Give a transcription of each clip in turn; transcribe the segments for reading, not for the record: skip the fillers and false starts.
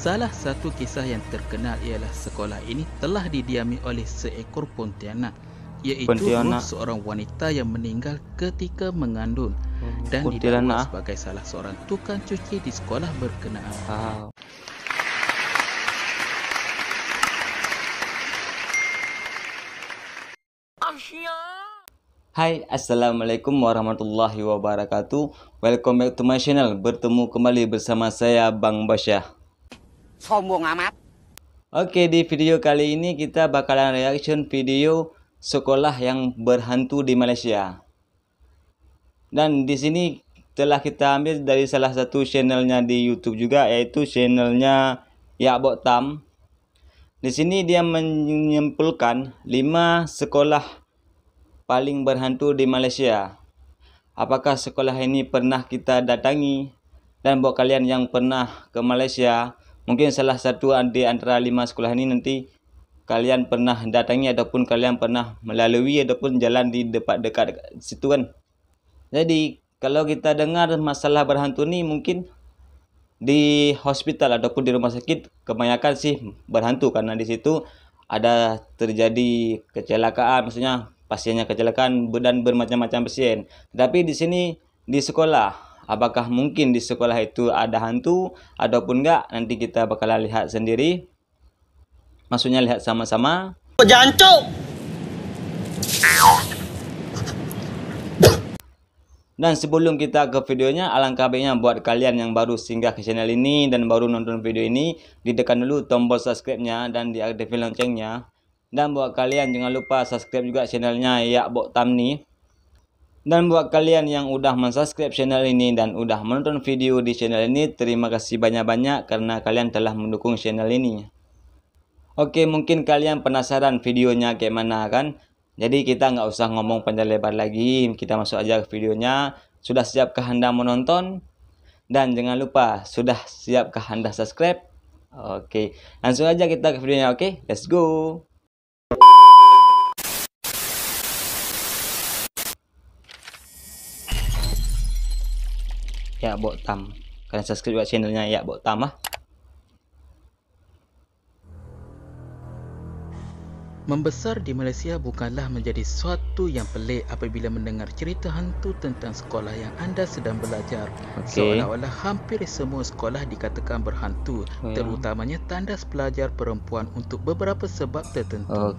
Salah satu kisah yang terkenal ialah sekolah ini telah didiami oleh seekor pontianak, iaitu roh seorang wanita yang meninggal ketika mengandung dan didakwa sebagai salah seorang tukang cuci di sekolah berkenaan. Hai, assalamualaikum warahmatullahi wabarakatuh. Welcome back to my channel. Bertemu kembali bersama saya Bang Basyah. Sombong amat. Oke, di video kali ini kita bakalan reaction video sekolah yang berhantu di Malaysia. Dan di sini telah kita ambil dari salah satu channelnya di YouTube juga, yaitu channelnya Yak Bok Tam. Di sini dia menyimpulkan 5 sekolah paling berhantu di Malaysia. Apakah sekolah ini pernah kita datangi? Dan buat kalian yang pernah ke Malaysia, mungkin salah satu di antara 5 sekolah ini nanti kalian pernah datangi ataupun kalian pernah melalui ataupun jalan di dekat situ kan. Jadi kalau kita dengar masalah berhantu ni mungkin di hospital ataupun di rumah sakit kebanyakan sih berhantu, karena di situ ada terjadi kecelakaan, maksudnya pasiennya kecelakaan dan bermacam-macam pasien. Tapi di sini di sekolah, apakah mungkin di sekolah itu ada hantu ataupun enggak? Nanti kita bakalan lihat sendiri. Maksudnya lihat sama-sama. Jancuk. Dan sebelum kita ke videonya, alangkah baiknya buat kalian yang baru singgah ke channel ini dan baru nonton video ini, ditekan dulu tombol subscribe-nya dan diaktifkan loncengnya. Dan buat kalian jangan lupa subscribe juga channelnya Yak Bok Tam ni. Dan buat kalian yang udah mensubscribe channel ini dan udah menonton video di channel ini, terima kasih banyak-banyak karena kalian telah mendukung channel ini. Oke, mungkin kalian penasaran videonya kayak mana kan? Jadi kita nggak usah ngomong panjang lebar lagi, kita masuk aja ke videonya. Sudah siapkah Anda menonton? Dan jangan lupa, sudah siapkah Anda subscribe? Oke, langsung aja kita ke videonya. Oke, let's go. Yak Bok Tam. Kalian subscribe juga channelnya Yak Bok Tam ah. Membesar di Malaysia bukanlah menjadi sesuatu yang pelik apabila mendengar cerita hantu tentang sekolah yang anda sedang belajar. Seolah-olah hampir semua sekolah dikatakan berhantu, terutamanya tandas pelajar perempuan untuk beberapa sebab tertentu.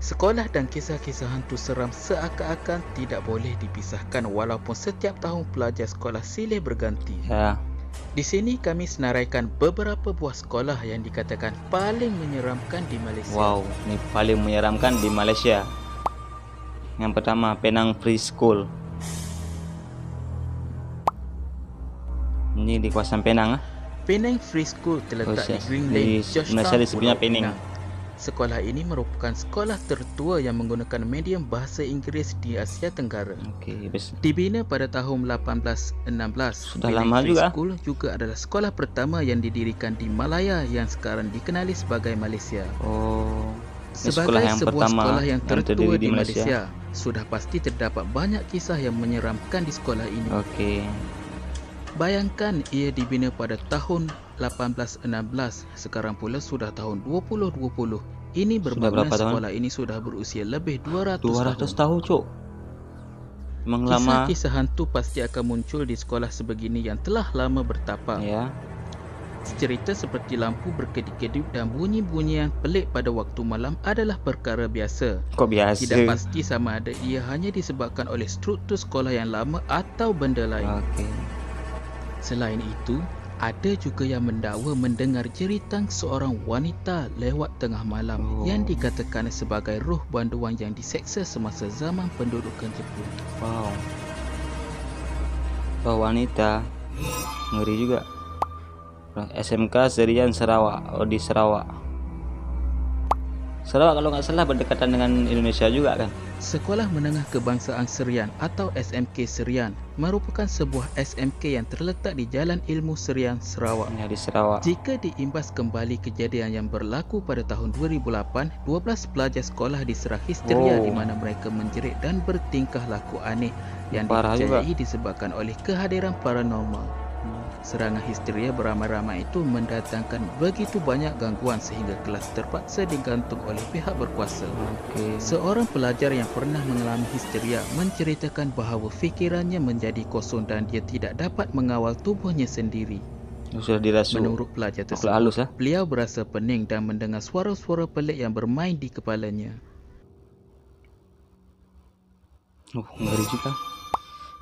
Sekolah dan kisah-kisah hantu seram seakan-akan tidak boleh dipisahkan walaupun setiap tahun pelajar sekolah silih berganti. Di sini kami senaraikan beberapa buah sekolah yang dikatakan paling menyeramkan di Malaysia. Wow, ini paling menyeramkan di Malaysia. Yang pertama, Penang Free School. Ini di kawasan Penang ah. Penang Free School terletak di Green Lane, Malaysia disebutnya Penang. Sekolah ini merupakan sekolah tertua yang menggunakan medium bahasa Inggeris di Asia Tenggara. Dibina pada tahun 1816. Sudah lama juga. School juga adalah sekolah pertama yang didirikan di Malaya yang sekarang dikenali sebagai Malaysia. Sebagai sebuah sekolah yang tertua di Malaysia, sudah pasti terdapat banyak kisah yang menyeramkan di sekolah ini. Bayangkan ia dibina pada tahun 1816, sekarang pula sudah tahun 2020. Ini bermakna sekolah ini sudah berusia lebih 200 tahun. Cuk. Memang lama. Kisah-kisah hantu pasti akan muncul di sekolah sebegini yang telah lama bertapak. Cerita seperti lampu berkedip-kedip dan bunyi-bunyian pelik pada waktu malam adalah perkara biasa. Kok biasa? Tidak pasti sama ada ia hanya disebabkan oleh struktur sekolah yang lama atau benda lain. Selain itu, ada juga yang mendakwa mendengar jeritan seorang wanita lewat tengah malam yang dikatakan sebagai roh banduan yang diseksa semasa zaman pendudukan Jepun. Roh wanita, ngeri juga. SMK Serian Sarawak, di Sarawak. Sarawak kalau nggak salah berdekatan dengan Indonesia juga kan? Sekolah Menengah Kebangsaan Serian atau SMK Serian merupakan sebuah SMK yang terletak di Jalan Ilmu Serian, Sarawak. Di Sarawak. Jika diimbas kembali kejadian yang berlaku pada tahun 2008, 12 pelajar sekolah diserang histeria di mana mereka menjerit dan bertingkah laku aneh yang dipercayai disebabkan oleh kehadiran paranormal. Serangan histeria beramai-ramai itu mendatangkan begitu banyak gangguan sehingga kelas terpaksa digantung oleh pihak berkuasa. Seorang pelajar yang pernah mengalami histeria menceritakan bahawa fikirannya menjadi kosong dan dia tidak dapat mengawal tubuhnya sendiri. Sudah dirasuk. Menurut pelajar tersebut, halus, beliau berasa pening dan mendengar suara-suara pelik yang bermain di kepalanya. Ngeri juga.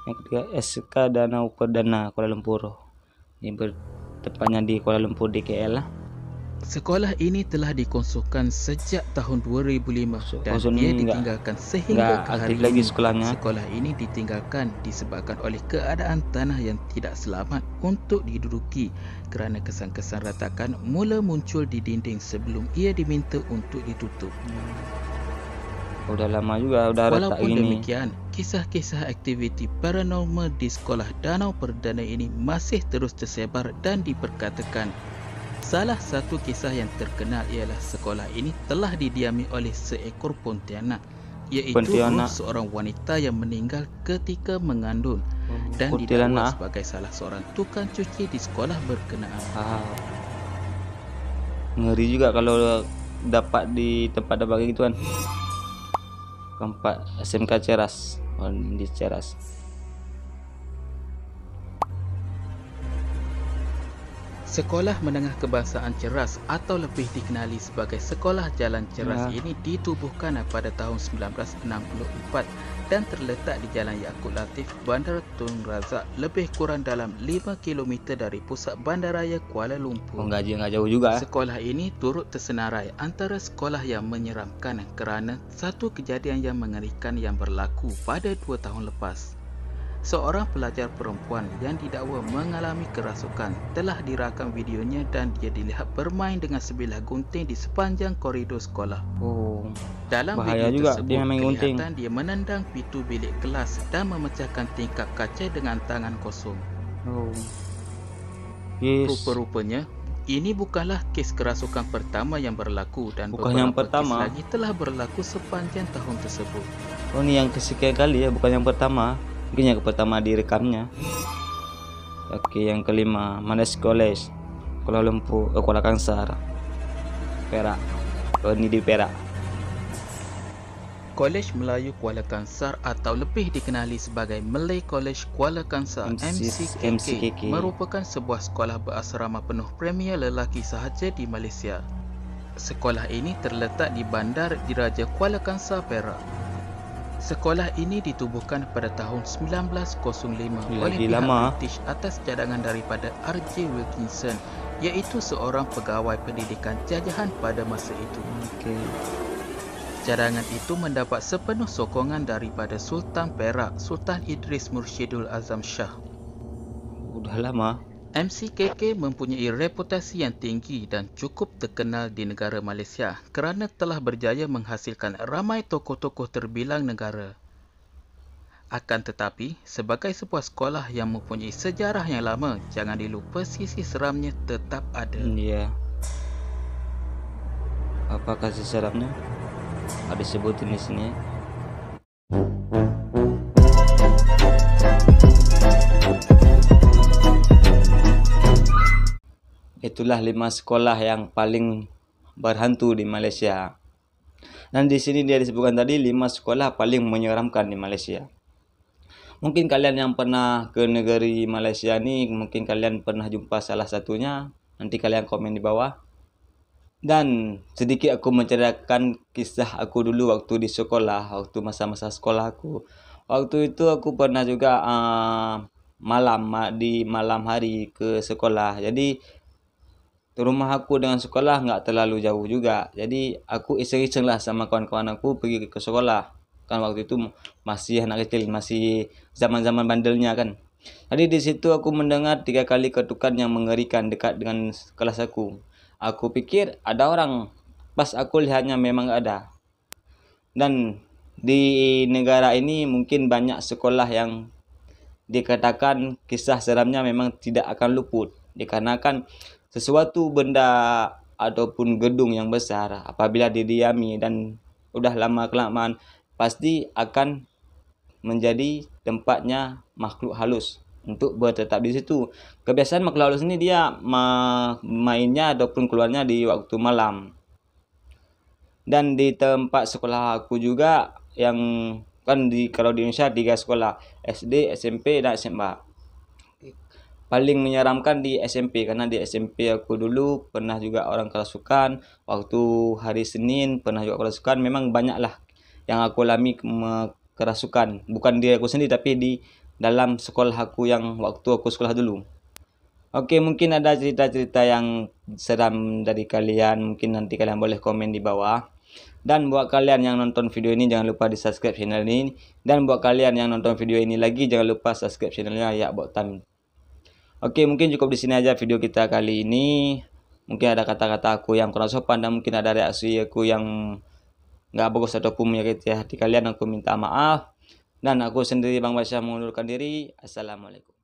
Yang ketiga, SK Danau Perdana Kuala Lumpur. Ini bertepatnya di Kuala Lumpur di KL lah. Sekolah ini telah dikosongkan sejak tahun 2005 dan dia ditinggalkan sehingga ke hari lagi ini. sekolahnya. Sekolah ini ditinggalkan disebabkan oleh keadaan tanah yang tidak selamat untuk diduduki kerana kesan-kesan ratakan mula muncul di dinding sebelum ia diminta untuk ditutup. Udah lama juga udah retak Walaupun gini. demikian, kisah-kisah aktiviti paranormal di sekolah Danau Perdana ini masih terus tersebar dan diperkatakan. Salah satu kisah yang terkenal ialah sekolah ini telah didiami oleh seekor pontianak, iaitu roh seorang wanita yang meninggal ketika mengandung dan didakwa sebagai salah seorang tukang cuci di sekolah berkenaan. Ngeri juga kalau dapat di tempat begitu gituan. Tempat SMK Ceras, di Ceras. Sekolah Menengah Kebangsaan Ceras atau lebih dikenali sebagai Sekolah Jalan Ceras ini ditubuhkan pada tahun 1964 dan terletak di Jalan Yaakob Latif, Bandar Tun Razak, lebih kurang dalam 5 km dari pusat bandaraya Kuala Lumpur. Enggak jauh juga. Sekolah ini turut tersenarai antara sekolah yang menyeramkan kerana satu kejadian yang mengerikan yang berlaku pada 2 tahun lepas. Seorang pelajar perempuan yang didakwa mengalami kerasukan telah dirakam videonya dan dia dilihat bermain dengan sebilah gunting di sepanjang koridor sekolah. Dalam bahaya video juga tersebut dia main gunting. kelihatan dia menendang pintu bilik kelas dan memecahkan tingkap kaca dengan tangan kosong. Rupa-rupanya ini bukanlah kes kerasukan pertama yang berlaku dan beberapa kes lagi telah berlaku sepanjang tahun tersebut. Ini yang kesekian kali ya, bukan yang pertama. Mungkin yang pertama direkamnya. Yang kelima, Manes College, Kuala Lumpur, Kuala Kangsar, Perak. Ini di Perak. Kolej Melayu Kuala Kangsar atau lebih dikenali sebagai Malay College Kuala Kangsar MCKK merupakan sebuah sekolah berasrama penuh premier lelaki sahaja di Malaysia. Sekolah ini terletak di Bandar Diraja Kuala Kangsar, Perak. Sekolah ini ditubuhkan pada tahun 1905 oleh pihak British atas cadangan daripada R.J. Wilkinson, iaitu seorang pegawai pendidikan jajahan pada masa itu. Cadangan itu mendapat sepenuh sokongan daripada Sultan Perak, Sultan Idris Mursyidul Azam Shah. Udah lama. MCKK mempunyai reputasi yang tinggi dan cukup terkenal di negara Malaysia kerana telah berjaya menghasilkan ramai tokoh-tokoh terbilang negara. Akan tetapi, sebagai sebuah sekolah yang mempunyai sejarah yang lama, jangan dilupa sisi seramnya tetap ada. Apakah sisi seramnya? Ada sebutin di sini. Itulah 5 sekolah yang paling berhantu di Malaysia. Dan di sini dia disebutkan tadi 5 sekolah paling menyeramkan di Malaysia. Mungkin kalian yang pernah ke negeri Malaysia ni, mungkin kalian pernah jumpa salah satunya. Nanti kalian komen di bawah. Dan sedikit aku menceritakan kisah aku dulu waktu di sekolah, waktu masa-masa sekolah aku. Waktu itu aku pernah juga di malam hari ke sekolah. Jadi rumah aku dengan sekolah nggak terlalu jauh juga. Jadi aku iseng-iseng lah sama kawan-kawan aku pergi ke sekolah. Kan waktu itu masih anak kecil, masih zaman-zaman bandelnya kan. Jadi di situ aku mendengar 3 kali ketukan yang mengerikan dekat dengan kelas aku. Aku pikir ada orang, pas aku lihatnya memang ada. Dan di negara ini mungkin banyak sekolah yang dikatakan kisah seramnya memang tidak akan luput. Dikarenakan sesuatu benda ataupun gedung yang besar apabila didiami dan udah lama kelamaan pasti akan menjadi tempatnya makhluk halus. untuk bertetap di situ. Kebiasaan makhluk halus ini dia mainnya ataupun keluarnya di waktu malam. Dan di tempat sekolah aku juga yang kan kalau di Indonesia 3 sekolah, SD, SMP, dan SMA. Paling menyeramkan di SMP, karena di SMP aku dulu pernah juga orang kerasukan. Waktu hari Senin pernah juga kerasukan. Memang banyaklah yang aku alami kerasukan. Bukan di aku sendiri, tapi di dalam sekolah aku yang waktu aku sekolah dulu. Oke, mungkin ada cerita-cerita yang seram dari kalian. Mungkin nanti kalian boleh komen di bawah. Dan buat kalian yang nonton video ini, jangan lupa di subscribe channel ini. Dan buat kalian yang nonton video ini lagi, jangan lupa subscribe channelnya Ya Boktan. Oke, mungkin cukup di sini aja video kita kali ini. Mungkin ada kata-kata aku yang kurang sopan, dan mungkin ada reaksi aku yang nggak bagus ataupun menyakiti hati kalian. Aku minta maaf. Dan aku sendiri Bang Basyah mengundurkan diri. Assalamualaikum.